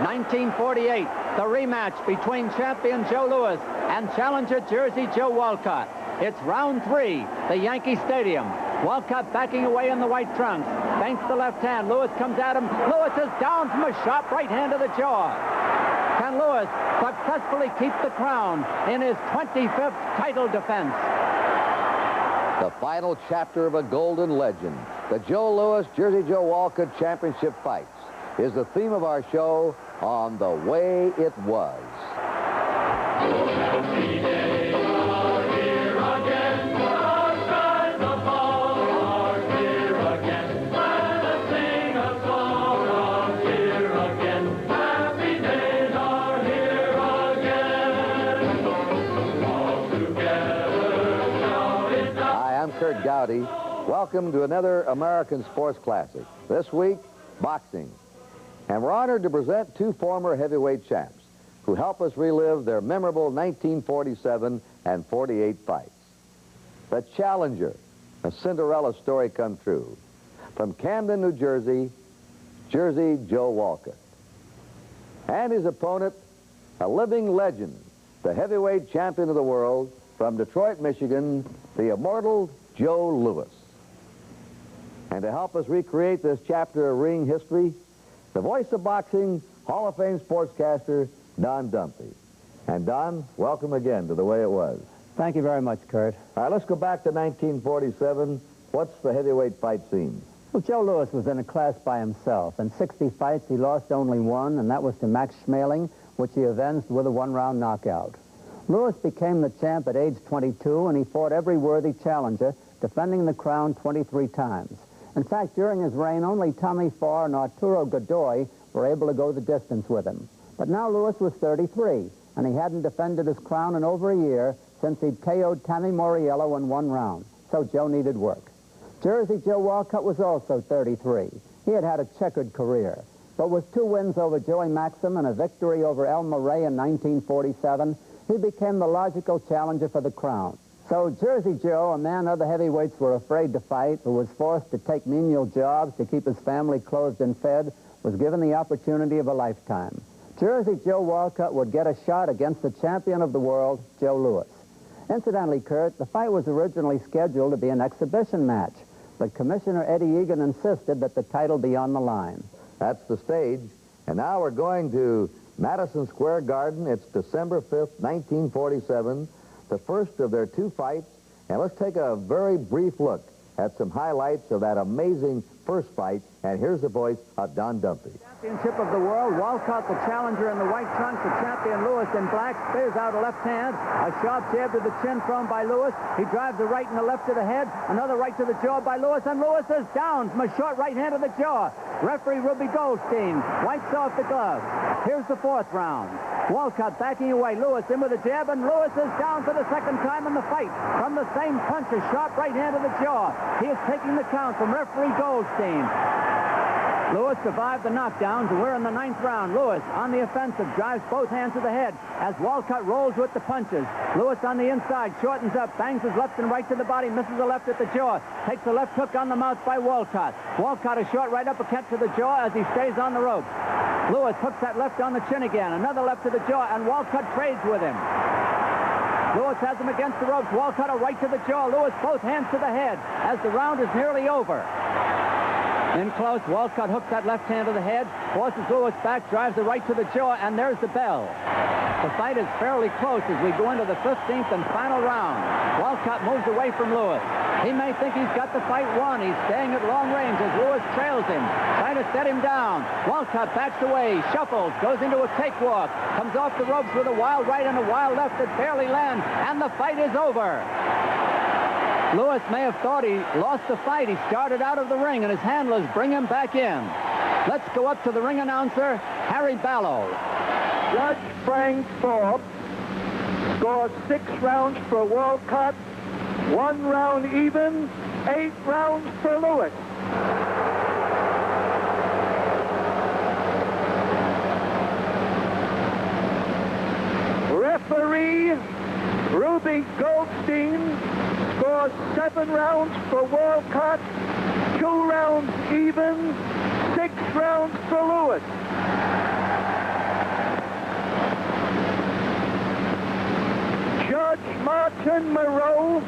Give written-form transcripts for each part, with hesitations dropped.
1948, the rematch between champion Joe Louis and challenger Jersey Joe Walcott. It's round 3, the Yankee Stadium. Walcott backing away in the white trunks. Feints the left hand. Louis comes at him. Louis is down from a sharp right hand to the jaw. Can Louis successfully keep the crown in his 25th title defense? The final chapter of a golden legend, the Joe Louis Jersey Joe Walcott Championship fights, is the theme of our show on The Way It Was. Gowdy. Welcome to another American sports classic. This week, boxing. And we're honored to present two former heavyweight champs who help us relive their memorable 1947 and 48 fights. The challenger, a Cinderella story come true. From Camden, New Jersey, Jersey Joe Walcott. And his opponent, a living legend, the heavyweight champion of the world, from Detroit, Michigan, the immortal Joe Louis. And to help us recreate this chapter of ring history, the voice of boxing, Hall of Fame sportscaster, Don Dumpy. And Don, welcome again to The Way It Was. Thank you very much, Kurt. All right, let's go back to 1947. What's the heavyweight fight scene? Well, Joe Louis was in a class by himself. In 60 fights, he lost only one, and that was to Max Schmeling, which he avenged with a one-round knockout. Louis became the champ at age 22, and he fought every worthy challenger, defending the crown 23 times. In fact, during his reign, only Tommy Farr and Arturo Godoy were able to go the distance with him. But now Louis was 33, and he hadn't defended his crown in over a year since he'd KO'd Tommy Moriello in one round. So Joe needed work. Jersey Joe Walcott was also 33. He had had a checkered career, but with 2 wins over Joey Maxim and a victory over El Murray in 1947, he became the logical challenger for the crown. So Jersey Joe, a man other heavyweights were afraid to fight, who was forced to take menial jobs to keep his family clothed and fed, was given the opportunity of a lifetime. Jersey Joe Walcott would get a shot against the champion of the world, Joe Louis. Incidentally, Kurt, the fight was originally scheduled to be an exhibition match, but Commissioner Eddie Egan insisted that the title be on the line. That's the stage. And now we're going to Madison Square Garden. It's December 5th, 1947. The first of their 2 fights, and let's take a very brief look at some highlights of that amazing first fight, and here's the voice of Don Dumpy. Championship of the world, Walcott the challenger in the white trunks, the champion Louis in black, spears out a left hand, a sharp jab to the chin thrown by Louis. He drives a right and a left to the head, another right to the jaw by Louis, and Louis is down from a short right hand to the jaw. Referee Ruby Goldstein wipes off the glove. Here's the 4th round. Walcott backing away, Louis in with a jab, and Louis is down for the second time in the fight. From the same punch, a sharp right hand to the jaw. He is taking the count from referee Goldstein. Louis survived the knockdowns, and we're in the 9th round. Louis on the offensive, drives both hands to the head as Walcott rolls with the punches. Louis on the inside, shortens up, bangs his left and right to the body, misses the left at the jaw, takes a left hook on the mouth by Walcott. Walcott a short right uppercut to the jaw as he stays on the ropes. Louis hooks that left on the chin again, another left to the jaw, and Walcott trades with him. Louis has him against the ropes. Walcott a right to the jaw. Louis both hands to the head as the round is nearly over. In close, Walcott hooks that left hand to the head, forces Louis back, drives the right to the jaw, and there's the bell. The fight is fairly close as we go into the 15th and final round. Walcott moves away from Louis. He may think he's got the fight won. He's staying at long range as Louis trails him, trying to set him down. Walcott backs away, shuffles, goes into a cakewalk, comes off the ropes with a wild right and a wild left that barely lands, and the fight is over. Louis may have thought he lost the fight. He started out of the ring, and his handlers bring him back in. Let's go up to the ring announcer, Harry Ballow. Judge Frank Thorpe scores 6 rounds for Walcott, 1 round even, 8 rounds for Louis. Referee Ruby Goldstein scores 7 rounds for Walcott, 2 rounds even, 6 rounds for Louis. Monroe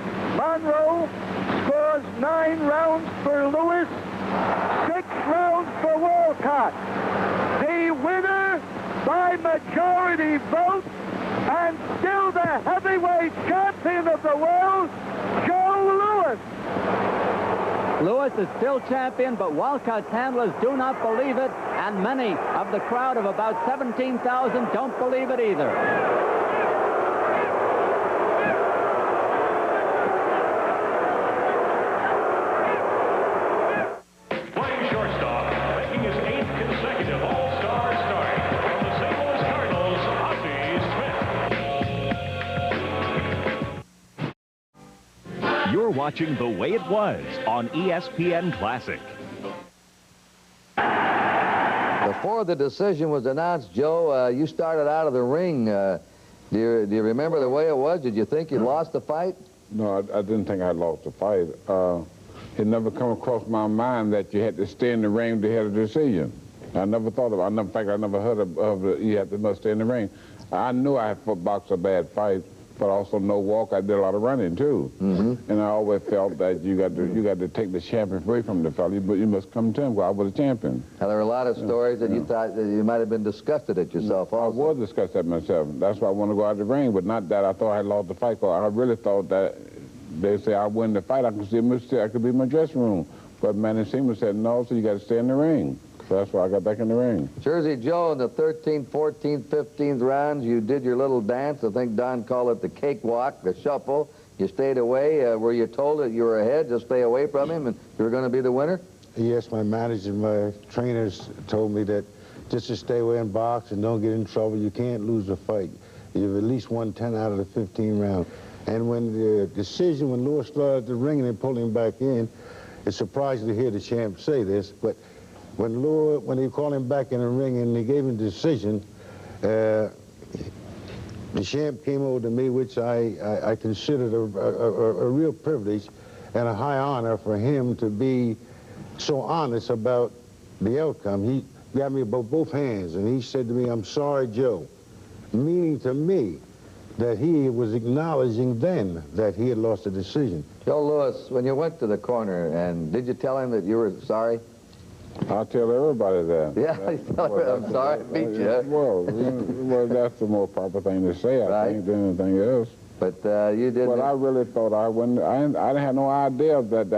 scores 9 rounds for Lewis, 6 rounds for Walcott. The winner by majority vote, and still the heavyweight champion of the world, Joe Louis. Lewis is still champion, but Walcott's handlers do not believe it, and many of the crowd of about 17,000 don't believe it either. You're watching The Way It Was on ESPN Classic. Before the decision was announced, Joe, you started out of the ring. Do you remember the way it was? Did you think you lost the fight? No, I didn't think I lost the fight. It never come across my mind that you had to stay in the ring to have a decision. I never thought of it. In fact, I never heard of you had to stay in the ring. I knew I had boxed a bad fight, but also no walk. I did a lot of running too, and I always felt that you got to take the champion away from the fellow, but you must come to him. Well, I was a champion. Now, there were a lot of stories that you thought that you might have been disgusted at yourself. Also, I was disgusted at myself. That's why I wanted to go out of the ring, but not that I thought I had lost the fight. Cause I really thought that they say I win the fight. I could be in my dressing room, but Manny Seaman said no, so you got to stay in the ring. So that's why I got back in the ring. Jersey Joe, in the 13th, 14th, 15th rounds, you did your little dance. I think Don called it the cakewalk, the shuffle. You stayed away. Were you told that you were ahead, just stay away from him, and you were going to be the winner? Yes, my manager and my trainers told me that just to stay away and box and don't get in trouble. You can't lose a fight. You've at least won 10 out of the 15 rounds. And when the decision, when Lewis started the ring and they pulled him back in, it's surprising to hear the champ say this, but when they called him back in the ring and they gave him the decision, the champ came over to me, which I considered a real privilege and a high honor for him to be so honest about the outcome. He grabbed me by both hands and he said to me, "I'm sorry, Joe," meaning to me that he was acknowledging then that he had lost the decision. Joe Louis, when you went to the corner, and did you tell him that you were sorry? I'll tell everybody that. Yeah, you tell him, I'm sorry I beat you. Well, that's the more proper thing to say, I think, than anything else. But you didn't. But I really thought I wouldn't. I didn't have no idea that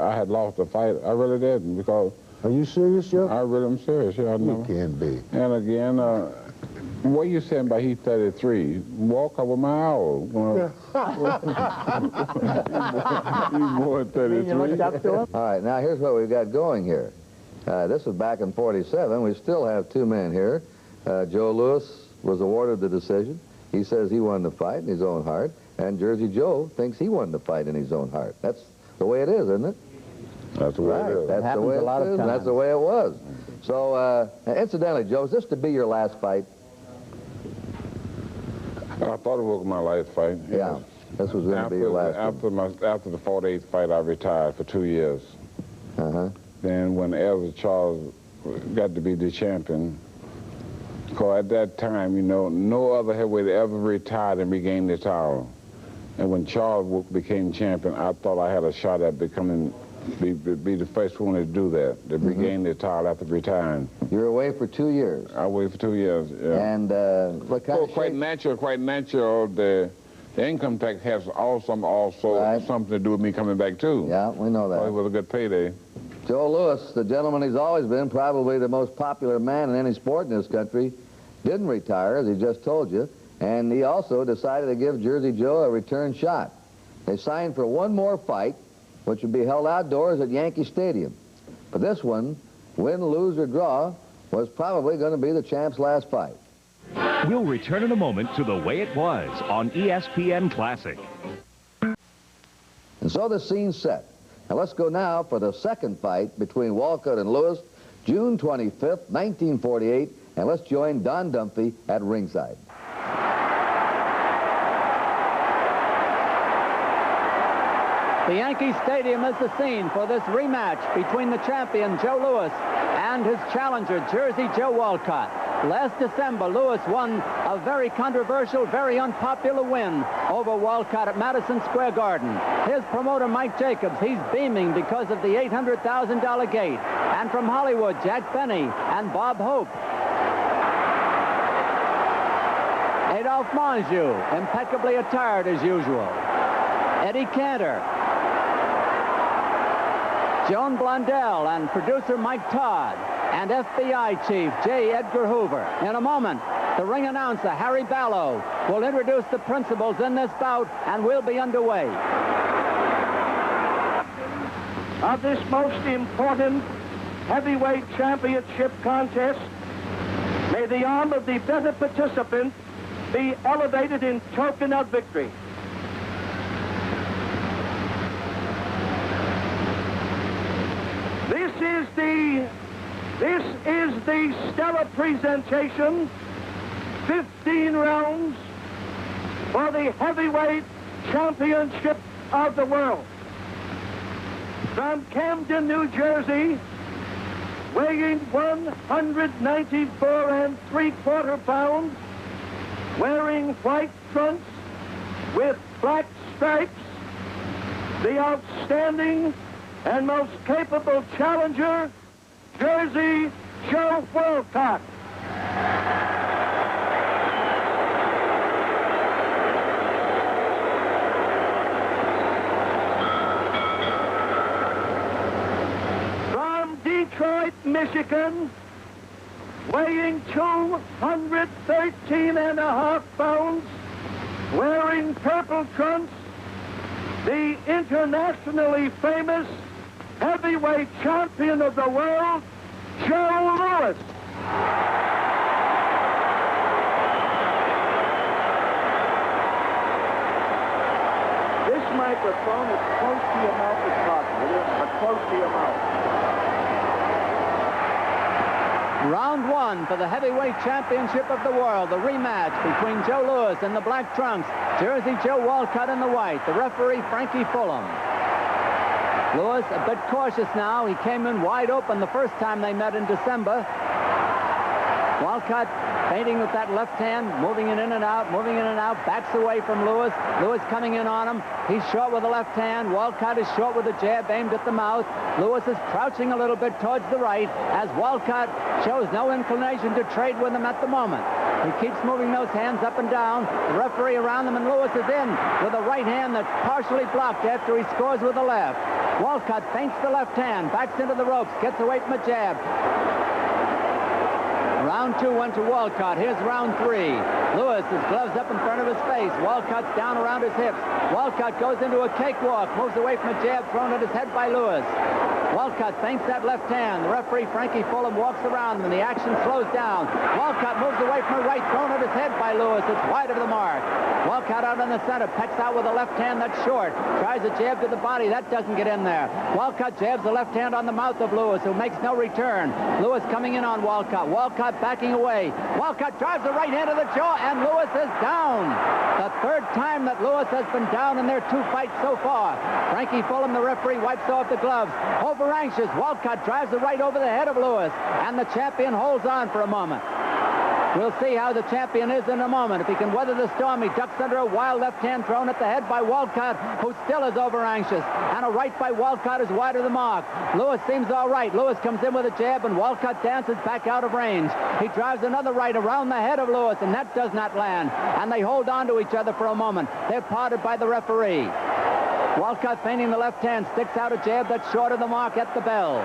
I had lost the fight. I really didn't, because. Are you serious, Joe? I really am serious. Yeah, I know. You can't be. And again, what you saying about he's 33? Walk up with my owl. You more than 33. You looked up to him? All right, now here's what we've got going here. This was back in '47. We still have two men here. Joe Louis was awarded the decision. He says he won the fight in his own heart, and Jersey Joe thinks he won the fight in his own heart. That's the way it is, isn't it? That's the way it is. That's the way it is, and that's the way it was. So, incidentally, Joe, is this to be your last fight? I thought it was my last fight. Yeah, this was going to be your last one. After the 48th fight, I retired for 2 years. Then when Elvis Charles got to be the champion, because at that time, you know, no other heavyweight ever retired and regained the title. And when Charles became champion, I thought I had a shot at becoming, be the first one to do that, to regain the title after retiring. You were away for 2 years. I waited for 2 years, yeah. And what kind of quite natural. The income tax has something to do with me coming back, too. Yeah, we know that. Well, it was a good payday. Joe Louis, the gentleman he's always been, probably the most popular man in any sport in this country, didn't retire, as he just told you, and he also decided to give Jersey Joe a return shot. They signed for one more fight, which would be held outdoors at Yankee Stadium. But this one, win, lose, or draw, was probably going to be the champ's last fight. We'll return in a moment to The Way It Was on ESPN Classic. And so the scene's set. Now let's go now for the second fight between Walcott and Louis, June 25th, 1948, and let's join Don Dumphy at ringside. The Yankee Stadium is the scene for this rematch between the champion, Joe Louis, and his challenger, Jersey Joe Walcott. Last December, Lewis won a very controversial, very unpopular win over Walcott at Madison Square Garden. His promoter, Mike Jacobs, he's beaming because of the $800,000 gate. And from Hollywood, Jack Benny and Bob Hope. Adolphe Menjou, impeccably attired as usual. Eddie Cantor. Joan Blondell and producer Mike Todd. And FBI Chief J. Edgar Hoover. In a moment, the ring announcer, Harry Ballow, will introduce the principals in this bout, and we'll be underway. Of this most important heavyweight championship contest, may the arm of the better participant be elevated in token of victory. This is the stellar presentation, 15 rounds for the heavyweight championship of the world. From Camden, New Jersey, weighing 194 3/4 pounds, wearing white trunks with black stripes, the outstanding and most capable challenger, Jersey Joe Walcott. From Detroit, Michigan, weighing 213.5 pounds, wearing purple trunks, the internationally famous heavyweight champion of the world, Joe Louis. This microphone is close to your mouth as possible, but close to your mouth. Round one for the heavyweight championship of the world, the rematch between Joe Louis in the black trunks, Jersey Joe Walcott in the white, the referee Frankie Fullam. Louis a bit cautious now. He came in wide open the first time they met in December. Walcott feinting with that left hand, moving it in and out, backs away from Louis. Louis coming in on him. He's short with the left hand. Walcott is short with a jab aimed at the mouth. Louis is crouching a little bit towards the right as Walcott shows no inclination to trade with him at the moment. He keeps moving those hands up and down. The referee around them, and Louis is in with a right hand that's partially blocked after he scores with the left. Walcott feints the left hand, backs into the ropes, gets away from a jab. Round two went to Walcott. Here's round three. Louis, his gloves up in front of his face. Walcott's down around his hips. Walcott goes into a cakewalk, moves away from a jab thrown at his head by Louis. Walcott feints that left hand. The referee, Frankie Fullam, walks around him, and the action slows down. Walcott moves away from a right thrown at his head by Louis. It's wide of the mark. Walcott out in the center, pecks out with a left hand that's short. Tries a jab to the body. That doesn't get in there. Walcott jabs the left hand on the mouth of Louis, who makes no return. Louis coming in on Walcott. Walcott backing away. Walcott drives the right hand to the jaw, and Louis is down. The third time that Louis has been down in their two fights so far. Frankie Fullam, the referee, wipes off the gloves. Over anxious, Walcott drives the right over the head of Louis, and the champion holds on for a moment. We'll see how the champion is in a moment. If he can weather the storm, he ducks under a wild left hand thrown at the head by Walcott, who still is over anxious. And a right by Walcott is wide of the mark. Louis seems all right. Louis comes in with a jab, and Walcott dances back out of range. He drives another right around the head of Louis, and that does not land. And they hold on to each other for a moment. They're parted by the referee. Walcott feinting the left hand, sticks out a jab that's short of the mark at the bell.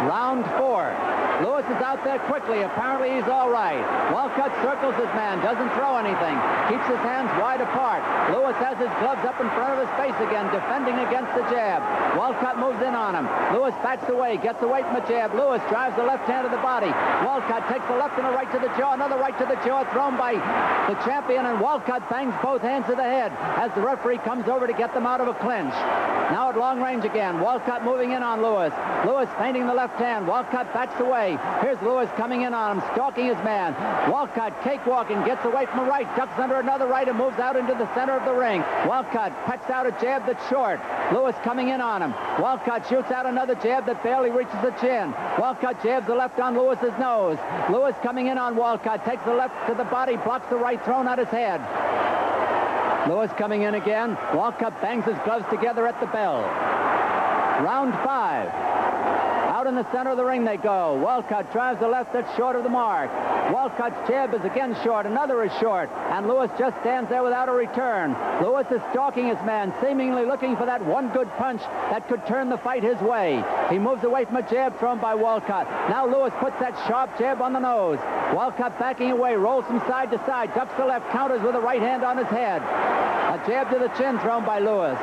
Round four. Louis is out there quickly. Apparently he's all right. Walcott circles his man, doesn't throw anything, keeps his hands wide apart. Louis has his gloves up in front of his face again, defending against the jab. Walcott moves in on him. Louis backs away, gets away from the jab. Louis drives the left hand to the body. Walcott takes the left and a right to the jaw, another right to the jaw thrown by the champion, and Walcott bangs both hands to the head as the referee comes over to get them out of a clinch. Now at long range again. Walcott moving in on Lewis. Lewis feinting the left hand. Walcott backs away. Here's Lewis coming in on him, stalking his man. Walcott cakewalking, gets away from the right, ducks under another right, and moves out into the center of the ring. Walcott pecks out a jab that's short. Lewis coming in on him. Walcott shoots out another jab that barely reaches the chin. Walcott jabs the left on Lewis's nose. Lewis coming in on Walcott, takes the left to the body, blocks the right thrown at his head. Lewis coming in again. Walcott bangs his gloves together at the bell. Round 5. Out in the center of the ring they go. Walcott drives the left that's short of the mark. Walcott's jab is again short. Another is short. And Lewis just stands there without a return. Lewis is stalking his man, seemingly looking for that one good punch that could turn the fight his way. He moves away from a jab thrown by Walcott. Now Lewis puts that sharp jab on the nose. Walcott backing away, rolls from side to side, ducks the left, counters with a right hand on his head. A jab to the chin thrown by Lewis.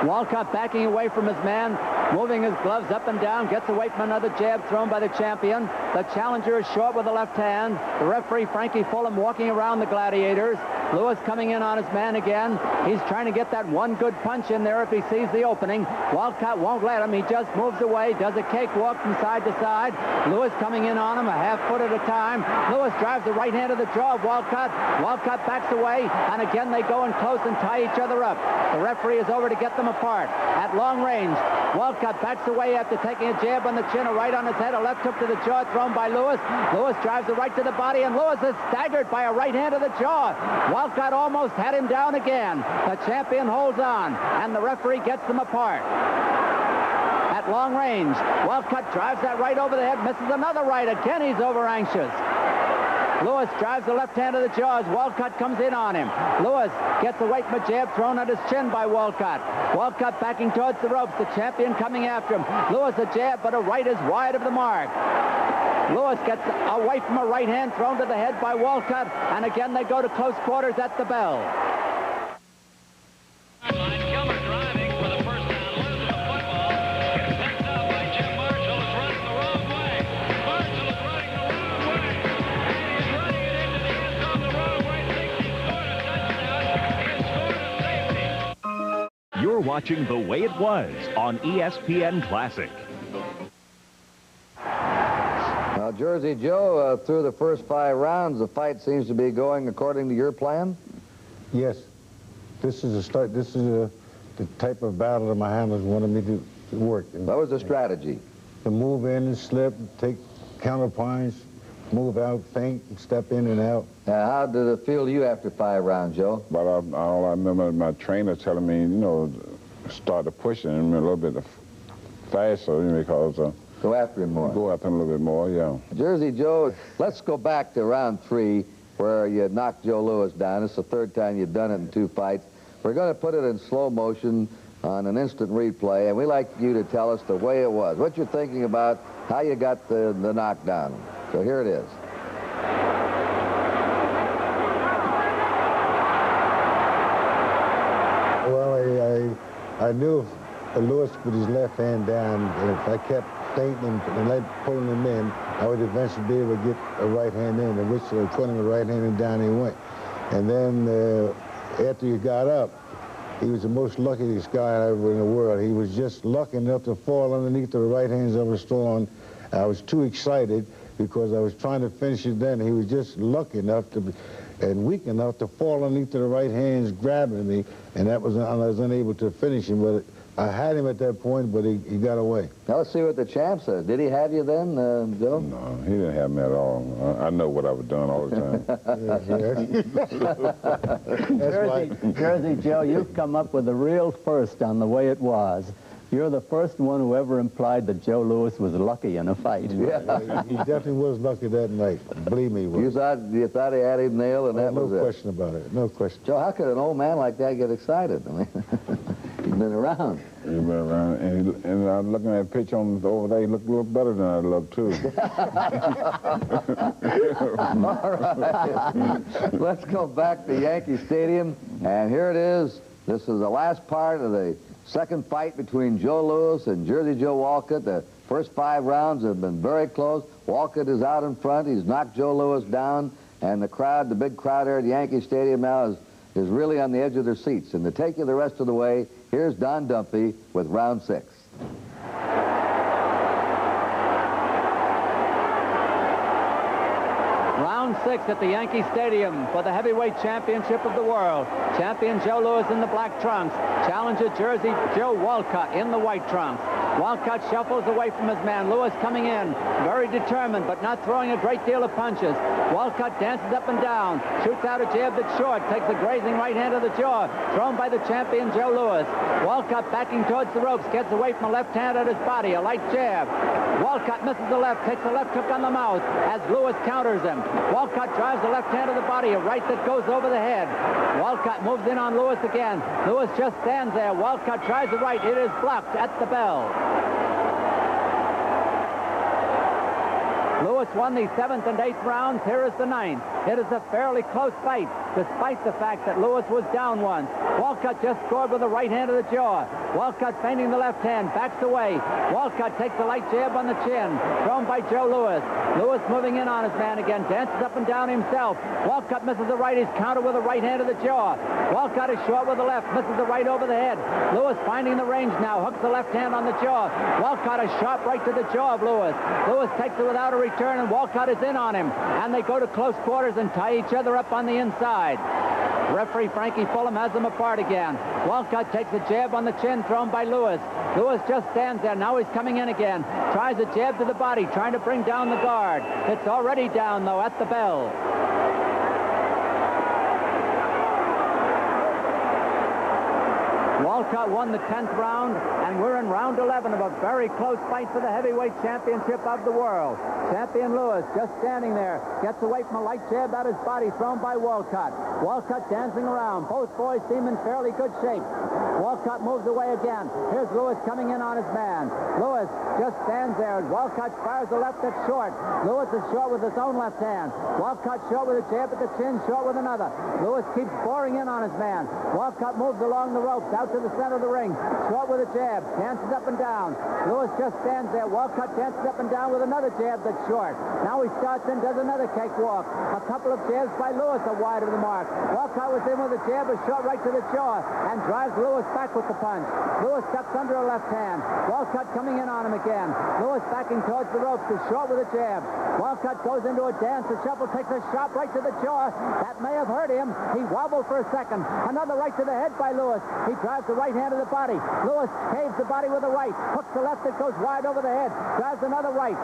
Walcott backing away from his man, moving his gloves up and down, gets away from another jab thrown by the champion. The challenger is short with the left hand. The referee, Frankie Fullam, walking around the gladiators. Lewis coming in on his man again. He's trying to get that one good punch in there if he sees the opening. Walcott won't let him. He just moves away, does a cakewalk from side to side. Lewis coming in on him a half foot at a time. Lewis drives the right hand to the jaw of Walcott. Walcott backs away, and again they go in close and tie each other up. The referee is over to get them apart. At long range, Walcott backs away after taking a jab on the chin, a right on his head, a left hook to the jaw thrown by Lewis. Lewis drives the right to the body, and Lewis is staggered by a right hand to the jaw. Walcott almost had him down again. The champion holds on, and the referee gets them apart. At long range, Walcott drives that right over the head, misses another right. Again, he's over anxious. Lewis drives the left hand to the jaws. Walcott comes in on him. Lewis gets away from a jab thrown at his chin by Walcott. Walcott backing towards the ropes. The champion coming after him. Lewis a jab, but a right is wide of the mark. Lewis gets away from a right hand thrown to the head by Walcott, and again they go to close quarters at the bell. You're watching The Way It Was on ESPN Classic. Now, Jersey Joe, through the first 5 rounds, the fight seems to be going according to your plan? Yes. This is a start. This is the type of battle that my handlers wanted me to work. What was the strategy? To move in and slip, take counterpunch, move out, feint, step in and out. How did it feel to you after 5 rounds, Joe? But all I remember my trainer telling me, you know, started pushing him a little bit faster because... Go after him more. Go after him a little bit more, yeah. Jersey Joe, let's go back to round 3 where you knocked Joe Louis down. It's the 3rd time you've done it in 2 fights. We're going to put it in slow motion on an instant replay, and we'd like you to tell us the way it was, what you're thinking about, how you got the knockdown. So here it is. Well, I knew if Lewis put his left hand down, and if I kept feinting him and pulling him in, I would eventually be able to get a right hand in, and which putting a right hand in down he went. And then after he got up, he was the most luckiest guy ever in the world. He was just lucky enough to fall underneath the right hands I was throwing. I was too excited because I was trying to finish it then. He was just lucky enough to be, and weak enough to fall underneath the right hands grabbing me, and I was unable to finish him. But I had him at that point, but he got away. Now let's see what the champ says. Did he have you then, Joe? No, he didn't have me at all. I know what I was doing all the time. Jersey Joe, you've come up with the real first on The Way It Was. You're the first one who ever implied that Joe Louis was lucky in a fight. Yeah, he definitely was lucky that night. Believe me. You thought he had him nailed, and that was it. No question about it. No question. Joe, how could an old man like that get excited? I mean, he's been around. He's been around, and I'm looking at a picture over there. He looked a little better than I look too. All right. Let's go back to Yankee Stadium, and here it is. This is the last part of the second fight between Joe Louis and Jersey Joe Walcott. The first 5 rounds have been very close. Walcott is out in front. He's knocked Joe Louis down, and the crowd, the big crowd here at Yankee Stadium now is really on the edge of their seats. And to take you the rest of the way, Here's Don Dumpy with round 6. Round 6 at the Yankee Stadium for the heavyweight championship of the world. Champion Joe Louis in the black trunks. Challenger Jersey Joe Walcott in the white trunks. Walcott shuffles away from his man. Louis coming in, very determined, but not throwing a great deal of punches. Walcott dances up and down, shoots out a jab that's short, takes a grazing right hand to the jaw, thrown by the champion Joe Louis. Walcott backing towards the ropes, gets away from a left hand at his body, a light jab. Walcott misses the left, takes a left hook on the mouth as Louis counters him. Walcott drives the left hand to the body, a right that goes over the head. Walcott moves in on Louis again. Louis just stands there. Walcott tries the right. It is blocked at the bell. Louis won the 7th and 8th rounds. Here is the 9th. It is a fairly close fight, despite the fact that Louis was down once. Walcott just scored with a right hand to the jaw. Walcott feinting the left hand, backs away. Walcott takes a light jab on the chin, thrown by Joe Louis. Louis moving in on his man again, dances up and down himself. Walcott misses the right. He's countered with a right hand to the jaw. Walcott is short with the left, misses the right over the head. Louis finding the range now, hooks the left hand on the jaw. Walcott a sharp right to the jaw of Louis. Louis takes it without a return, and Walcott is in on him. And they go to close quarters and tie each other up on the inside. Referee Frankie Fullam has them apart again. Walcott takes a jab on the chin, thrown by Louis. Louis just stands there. Now he's coming in again. Tries a jab to the body, trying to bring down the guard. It's already down, though, at the bell. Walcott won the 10th round, and we're in round 11 of a very close fight for the heavyweight championship of the world. Champion Louis just standing there, gets away from a light jab at his body, thrown by Walcott. Walcott dancing around. Both boys seem in fairly good shape. Walcott moves away again. Here's Louis coming in on his man. Louis just stands there. Walcott fires a left that's short. Louis is short with his own left hand. Walcott short with a jab at the chin, short with another. Louis keeps boring in on his man. Walcott moves along the ropes, out to the center of the ring. Short with a jab, dances up and down. Louis just stands there. Walcott dances up and down with another jab that's short. Now he starts in, does another cakewalk. A couple of jabs by Louis are wide of the mark. Walcott was in with a jab, a short right to the jaw, and drives Louis back with the punch. Louis steps under a left hand. Walcott coming in on him again. Louis backing towards the ropes, is short with a jab. Walcott goes into a dance. The shuffle takes a sharp right to the jaw. That may have hurt him. He wobbled for a second. Another right to the head by Louis. He drives the right hand to the body. Louis caves the body with the right. Hooks the left that goes wide over the head. Drives another right.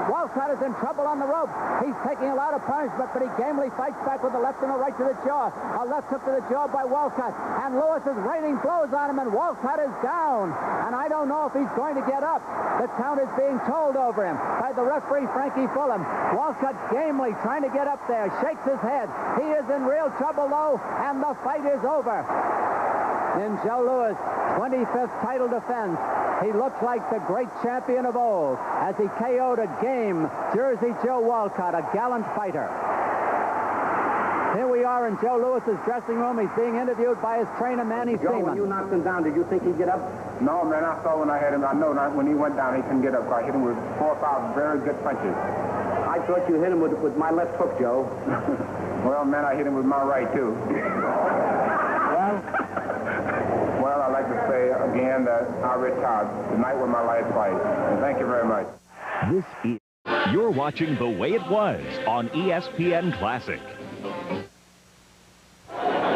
Walcott is in trouble on the rope. He's taking a lot of punishment, but he gamely fights back with a left and a right to the jaw. A left hook to the jaw by Walcott. And Louis is raining blows on him, and Walcott is down. And I don't know if he's going to get up. The count is being told over him by the referee, Frankie Fullam. Walcott gamely trying to get up there, shakes his head. He is in real trouble, though, and the fight is over. In Joe Louis' 25th title defense, he looks like the great champion of old as he KO'd a game Jersey Joe Walcott, a gallant fighter. Here we are in Joe Louis's dressing room. He's being interviewed by his trainer, Manny Joe, Seaman. when you knocked him down, did you think he'd get up? No, man, I saw when I had him. I know that when he went down, he couldn't get up. I hit him with 4 or 5 very good punches. I thought you hit him with my left hook, Joe. Well, man, I hit him with my right, too. Well, I'd like to say again that I retired. Tonight was my last fight. And thank you very much. This is... You're watching The Way It Was on ESPN Classic.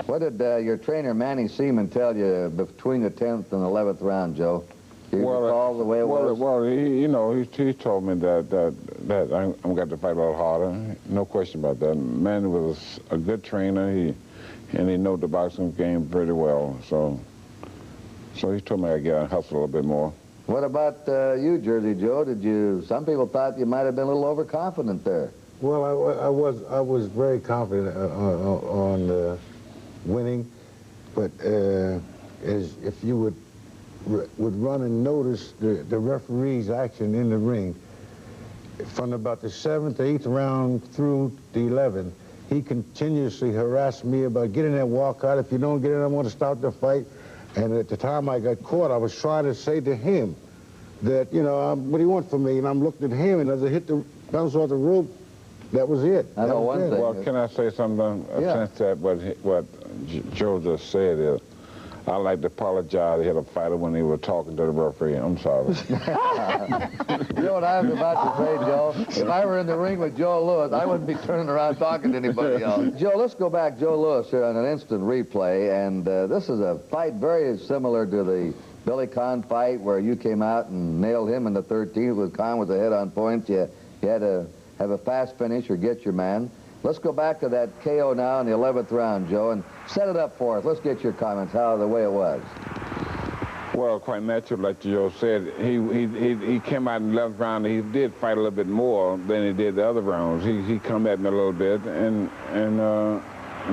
What did your trainer, Manny Seaman, tell you between the 10th and 11th round, Joe? Do you recall the way it was? Well, he told me that I'm got to fight a little harder. No question about that. Manny was a good trainer. And he knows the boxing game pretty well. So he told me I'd get out and hustle a little bit more. What about you, Jersey Joe? Some people thought you might have been a little overconfident there. Well, I was very confident on winning, but if you would run and notice the referee's action in the ring, from about the 7th, 8th round through the 11th, he continuously harassed me about getting that walkout. If you don't get it, I want to start the fight. And at the time I got caught, I was trying to say to him that, what do you want from me? And I'm looking at him, and as I hit the bounce off the rope, that was it. I know one thing. Well, can I say something? Yeah. Since that what Joe just said is, I like to apologize to the fighter when he was talking to the referee. I'm sorry. You know what I was about to say, Joe? If I were in the ring with Joe Louis, I wouldn't be turning around talking to anybody else. Joe, let's go back. Joe Louis here on an instant replay, and this is a fight very similar to the Billy Conn fight where you came out and nailed him in the 13th with Conn was ahead on points. You had to have a fast finish or get your man. Let's go back to that KO now in the 11th round, Joe, and set it up for us. Let's get your comments, how the way it was. Well, quite natural, like Joe said. He came out in the 11th round. He did fight a little bit more than he did the other rounds. He come at me a little bit, and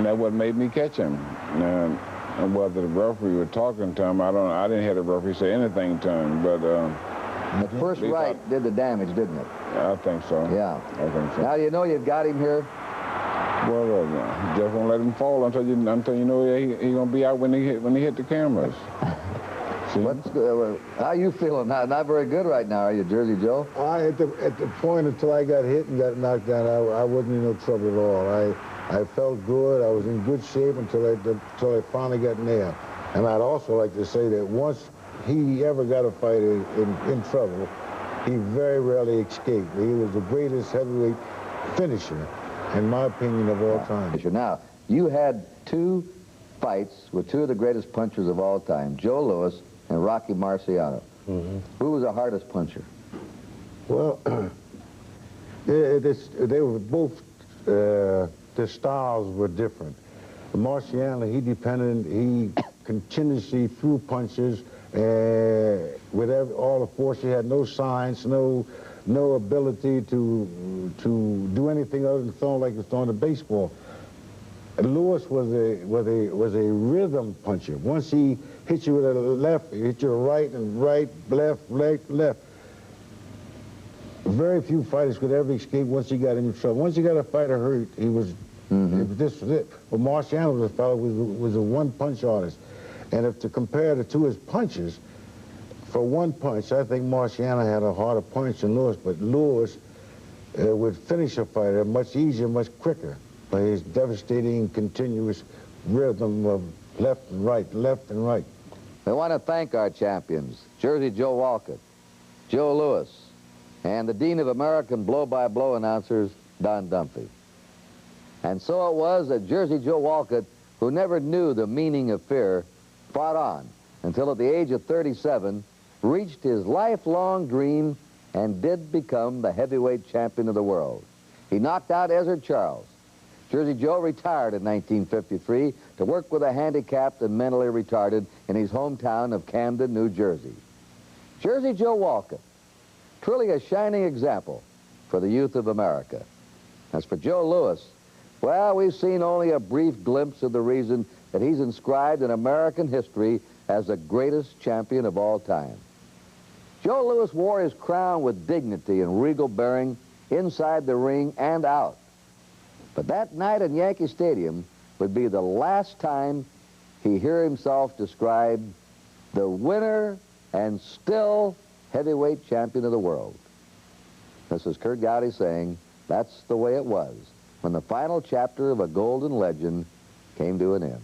that what made me catch him. And whether the referee was talking to him, I don't know. I didn't hear the referee say anything to him, but the first right did the damage, didn't it? I think so. Yeah. I think so. Now, you know you've got him here? Well, you just won't let him fall until you know he's gonna be out when he hit the cameras. How you feeling? Not very good right now, are you, Jersey Joe? At the point until I got hit and got knocked down, I wasn't in no trouble at all. I felt good. I was in good shape until I finally got nailed. And I'd also like to say that once he ever got a fighter in trouble, he very rarely escaped. He was the greatest heavyweight finisher, in my opinion, of all time. Now, you had two fights with two of the greatest punchers of all time, Joe Louis and Rocky Marciano. Mm-hmm. Who was the hardest puncher? Well, they were both, their styles were different. Marciano, he continuously threw punches with all the force. He had no science, no ability to do anything other than throw like he was throwing a baseball. Louis was a rhythm puncher. Once he hit you with a left, he hit you a right and right, left, left. Very few fighters could ever escape once he got into trouble. Once he got a fighter hurt, he was. This was it. But Marciano was a fellow was a one-punch artist, and if to compare the two his punches, for one punch, I think Marciano had a harder punch than Louis, but Louis would finish a fighter much easier, much quicker by his devastating, continuous rhythm of left and right, left and right. We want to thank our champions, Jersey Joe Walcott, Joe Louis, and the Dean of American blow-by-blow announcers, Don Dunphy. And so it was that Jersey Joe Walcott, who never knew the meaning of fear, fought on until at the age of 37, reached his lifelong dream and did become the heavyweight champion of the world. He knocked out Ezzard Charles. Jersey Joe retired in 1953 to work with the handicapped and mentally retarded in his hometown of Camden, New Jersey. Jersey Joe Walcott, truly a shining example for the youth of America. As for Joe Louis, well, we've seen only a brief glimpse of the reason that he's inscribed in American history as the greatest champion of all time. Joe Louis wore his crown with dignity and regal bearing inside the ring and out. But that night at Yankee Stadium would be the last time he hear himself described the winner and still heavyweight champion of the world. This is Kurt Gowdy saying, that's the way it was when the final chapter of a golden legend came to an end.